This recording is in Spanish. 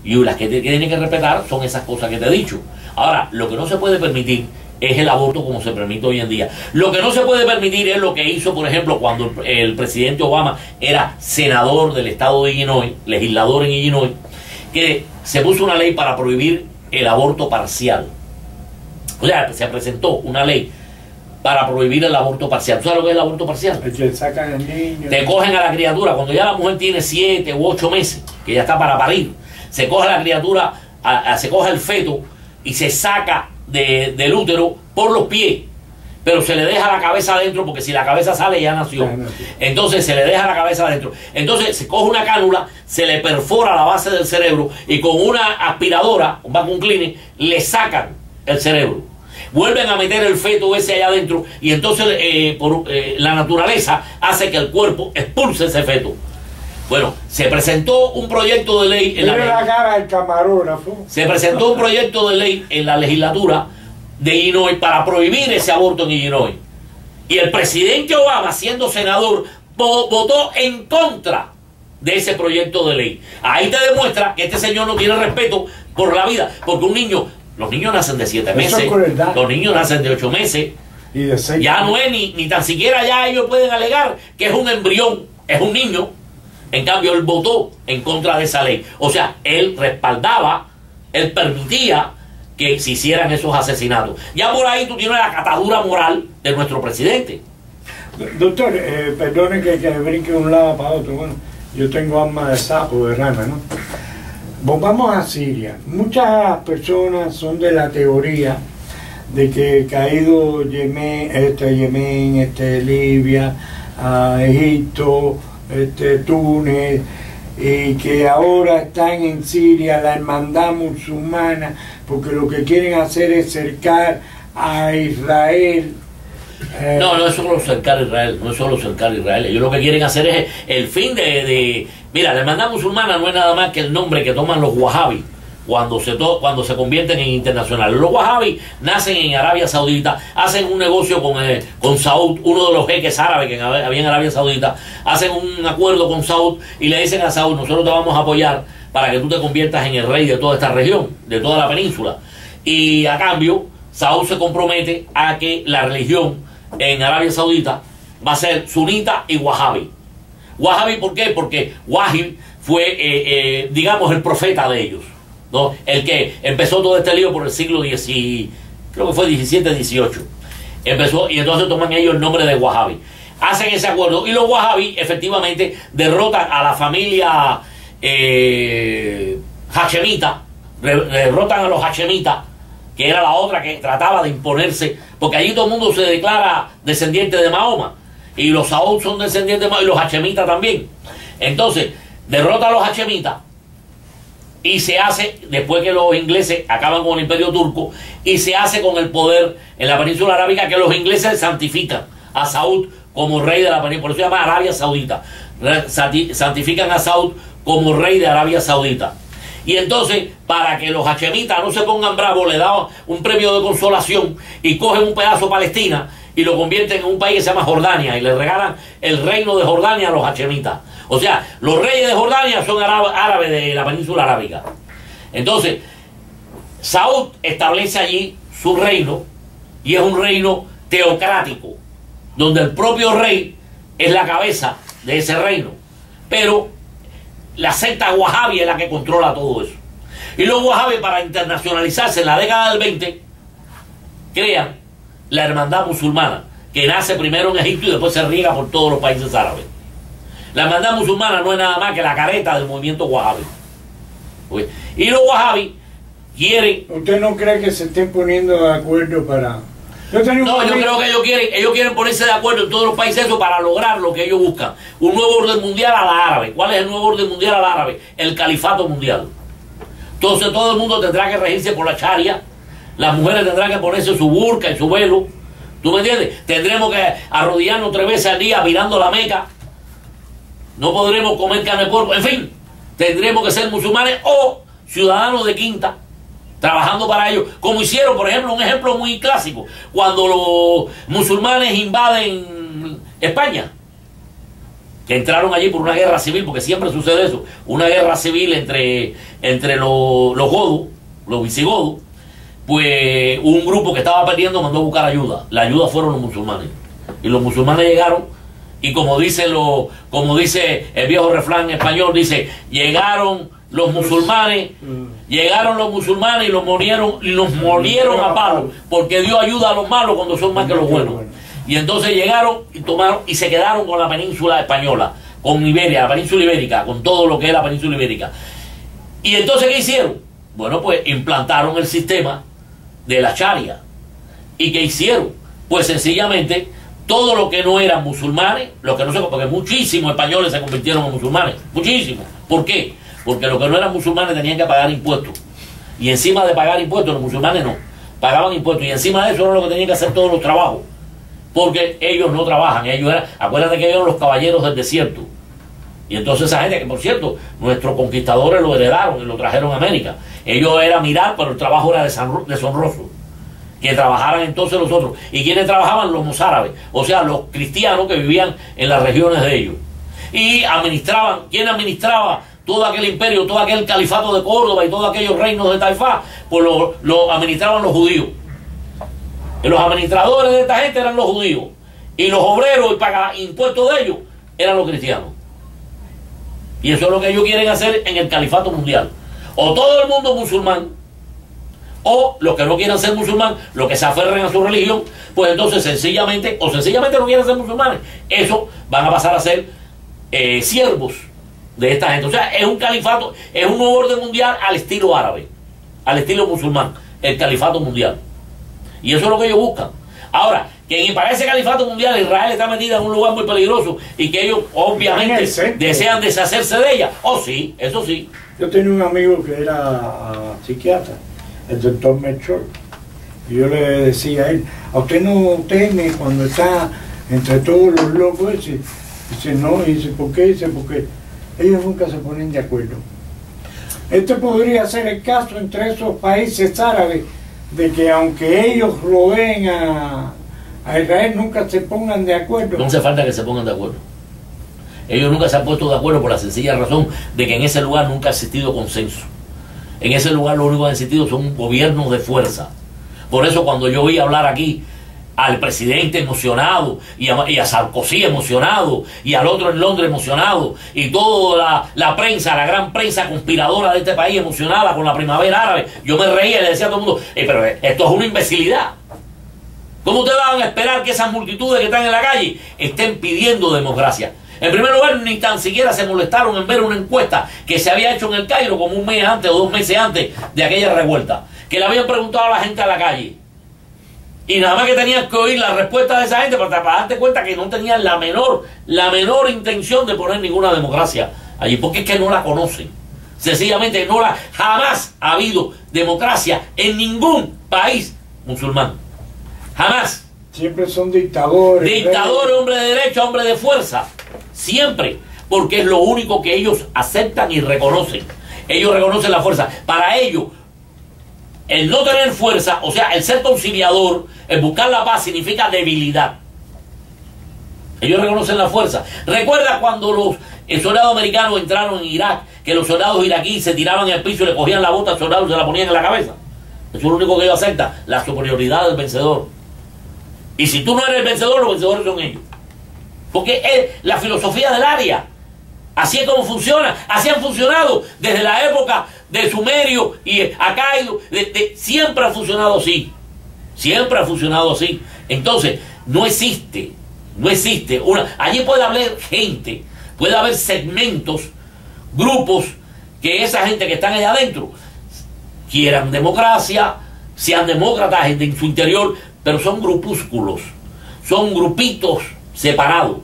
Y las que tienen que respetar son esas cosas que te he dicho. Ahora, lo que no se puede permitir es el aborto como se permite hoy en día. Lo que no se puede permitir es lo que hizo, por ejemplo, cuando el presidente Obama era senador del estado de Illinois, legislador en Illinois, que se puso una ley para prohibir el aborto parcial. O sea, se presentó una ley para prohibir el aborto parcial. ¿Tú sabes lo que es el aborto parcial? El que sacan al niño. Te cogen a la criatura, cuando ya la mujer tiene 7 u 8 meses, que ya está para parir, se coge a la criatura, se coge el feto y se saca del útero por los pies, pero se le deja la cabeza adentro, porque si la cabeza sale ya nació. Entonces se le deja la cabeza adentro. Entonces se coge una cánula, se le perfora la base del cerebro y con una aspiradora, un vacuum cleaner, le sacan el cerebro. Vuelven a meter el feto ese allá adentro y entonces la naturaleza hace que el cuerpo expulse ese feto. Bueno, se presentó un proyecto de ley en la cara del camarógrafo. Se presentó un proyecto de ley en la legislatura de Illinois para prohibir ese aborto en Illinois. Y el presidente Obama, siendo senador, votó en contra de ese proyecto de ley. Ahí te demuestra que este señor no tiene respeto por la vida, porque un niño, los niños nacen de 7 meses, los niños nacen de 8 meses, y de 6 ya no es ni tan siquiera ya ellos pueden alegar que es un embrión, es un niño. En cambio, él votó en contra de esa ley. O sea, él respaldaba, él permitía que se hicieran esos asesinatos. Ya por ahí tú tienes la catadura moral de nuestro presidente. Doctor, perdone que brinque de un lado para otro. Bueno, yo tengo alma de sapo, de rana, ¿no? Volvamos a Siria. Muchas personas son de la teoría de que caído Yemen, Libia, Egipto, Túnez, y que ahora están en Siria la hermandad musulmana, porque lo que quieren hacer es cercar a Israel. No es solo cercar a Israel, no es solo cercar a Israel. Ellos lo que quieren hacer es el fin Mira, la hermandad musulmana no es nada más que el nombre que toman los wahhabis cuando se convierten en internacionales. Los wahhabis nacen en Arabia Saudita, hacen un negocio con Saud, uno de los jeques árabes que había en Arabia Saudita, hacen un acuerdo con Saud y le dicen a Saud: nosotros te vamos a apoyar para que tú te conviertas en el rey de toda esta región, de toda la península. Y a cambio, Saud se compromete a que la religión en Arabia Saudita va a ser sunita y wahhabi. Wahhabi, ¿por qué? Porque Wahid fue, digamos, el profeta de ellos, ¿no? El que empezó todo este lío por el siglo XVII, creo que fue XVII, XVIII. Empezó, y entonces toman ellos el nombre de Wahhabi. Hacen ese acuerdo, y los Wahhabi efectivamente derrotan a la familia hachemita, derrotan a los hachemitas, que era la otra que trataba de imponerse, porque allí todo el mundo se declara descendiente de Mahoma, y los Saud son descendientes de Mahoma, y los hachemitas también. Entonces, derrota a los hachemitas, y se hace, después que los ingleses acaban con el imperio turco, y se hace con el poder en la península arábiga, que los ingleses santifican a Saud como rey de la península, por eso se llama Arabia Saudita. Santifican a Saud como rey de Arabia Saudita. Y entonces, para que los hachemitas no se pongan bravos, le daban un premio de consolación y cogen un pedazo de Palestina y lo convierten en un país que se llama Jordania, y le regalan el reino de Jordania a los hachemitas. O sea, los reyes de Jordania son árabes de la península arábiga. Entonces, Saud establece allí su reino, y es un reino teocrático, donde el propio rey es la cabeza de ese reino. Pero la secta wahhabi es la que controla todo eso. Y los wahhabi, para internacionalizarse en la década del 20, crean la hermandad musulmana, que nace primero en Egipto y después se riega por todos los países árabes. La hermandad musulmana no es nada más que la careta del movimiento wahhabi. Y los wahhabi quieren... ¿Usted no cree que se estén poniendo de acuerdo para...? No, yo creo que ellos quieren ponerse de acuerdo en todos los países eso para lograr lo que ellos buscan. Un nuevo orden mundial a la árabe. ¿Cuál es el nuevo orden mundial a la árabe? El califato mundial. Entonces todo el mundo tendrá que regirse por la sharia. Las mujeres tendrán que ponerse su burka y su velo. ¿Tú me entiendes? Tendremos que arrodillarnos 3 veces al día mirando la Meca. No podremos comer carne de puerco. En fin, tendremos que ser musulmanes o ciudadanos de quinta, trabajando para ellos, como hicieron, por ejemplo, un ejemplo muy clásico, cuando los musulmanes invaden España. que entraron allí por una guerra civil, porque siempre sucede eso, una guerra civil entre los godos, los visigodos, pues un grupo que estaba perdiendo mandó a buscar ayuda. La ayuda fueron los musulmanes. Y los musulmanes llegaron, y como dice el viejo refrán español, dice, llegaron los musulmanes y los molieron a palos, porque Dios ayuda a los malos cuando son más que los buenos. Y entonces llegaron y tomaron y se quedaron con la península española, con Iberia, la península ibérica, con todo lo que es la península ibérica. Y entonces, ¿qué hicieron? Bueno, pues implantaron el sistema de la Sharia. ¿Y qué hicieron? Pues sencillamente, todo lo que no eran musulmanes, porque muchísimos españoles se convirtieron en musulmanes, muchísimos. ¿Por qué? Porque los que no eran musulmanes tenían que pagar impuestos. Y encima de pagar impuestos, los musulmanes no, pagaban impuestos. Y encima de eso era lo que tenían que hacer todos los trabajos. Porque ellos no trabajan, acuérdate que ellos eran los caballeros del desierto. Y entonces esa gente, que por cierto, nuestros conquistadores lo heredaron y lo trajeron a América. Ellos era mirar, pero el trabajo era deshonroso. Que trabajaran entonces los otros. ¿Y quiénes trabajaban? Los mozárabes, o sea, los cristianos que vivían en las regiones de ellos. Y administraban, ¿quién administraba todo aquel imperio, todo aquel califato de Córdoba y todos aquellos reinos de Taifá? Pues lo administraban los judíos. Y los administradores de esta gente eran los judíos. Y los obreros y pagar impuestos de ellos eran los cristianos. Y eso es lo que ellos quieren hacer en el califato mundial. O todo el mundo musulmán, o los que no quieran ser musulmán, los que se aferren a su religión, pues entonces sencillamente no quieren ser musulmanes. Eso van a pasar a ser siervos de esta gente. O sea, es un califato, es un nuevo orden mundial al estilo árabe, al estilo musulmán, el califato mundial. Y eso es lo que ellos buscan. Ahora, que para ese califato mundial Israel está metida en un lugar muy peligroso y que ellos obviamente desean deshacerse de ella. Oh, sí, eso sí. Yo tenía un amigo que era psiquiatra, el doctor Melchor, y yo le decía a él, ¿a usted no teme cuando está entre todos los locos? Dice, no. Y dice, ¿por qué? Dice, porque ellos nunca se ponen de acuerdo. Este podría ser el caso entre esos países árabes, de que aunque ellos roben a Israel, nunca se pongan de acuerdo. No hace falta que se pongan de acuerdo. Ellos nunca se han puesto de acuerdo por la sencilla razón de que en ese lugar nunca ha existido consenso. En ese lugar lo único que ha existido son gobiernos de fuerza. Por eso cuando yo oí hablar aquí al presidente emocionado y a Sarkozy emocionado y al otro en Londres emocionado y toda la prensa, la gran prensa conspiradora de este país emocionada con la primavera árabe, yo me reía y le decía a todo el mundo, pero esto es una imbecilidad. ¿Cómo ustedes van a esperar que esas multitudes que están en la calle estén pidiendo democracia? En primer lugar, ni tan siquiera se molestaron en ver una encuesta que se había hecho en el Cairo como un mes antes o 2 meses antes de aquella revuelta, que le habían preguntado a la gente a la calle. Y nada más que tenían que oír la respuesta de esa gente para darte cuenta que no tenían la menor intención de poner ninguna democracia allí, porque es que no la conocen. Sencillamente jamás ha habido democracia en ningún país musulmán. Jamás. Siempre son dictadores. Dictadores, hombre de derecho, hombre de fuerza. Siempre. Porque es lo único que ellos aceptan y reconocen. Ellos reconocen la fuerza. Para ellos, el no tener fuerza, o sea, el ser conciliador, el buscar la paz, significa debilidad. Ellos reconocen la fuerza. Recuerda cuando los soldados americanos entraron en Irak, que los soldados iraquíes se tiraban en el piso y le cogían la bota al soldado y se la ponían en la cabeza. Eso es lo único que ellos aceptan, la superioridad del vencedor. Y si tú no eres el vencedor, los vencedores son ellos. Porque es la filosofía del área. Así es como funciona. Así han funcionado desde la época de Sumerio y Acaido. Siempre ha funcionado así. Siempre ha funcionado así. Entonces, no existe. Allí puede haber gente, puede haber segmentos, grupos, que esa gente que están allá adentro quieran democracia, sean demócratas en su interior, pero son grupúsculos, son grupitos separados.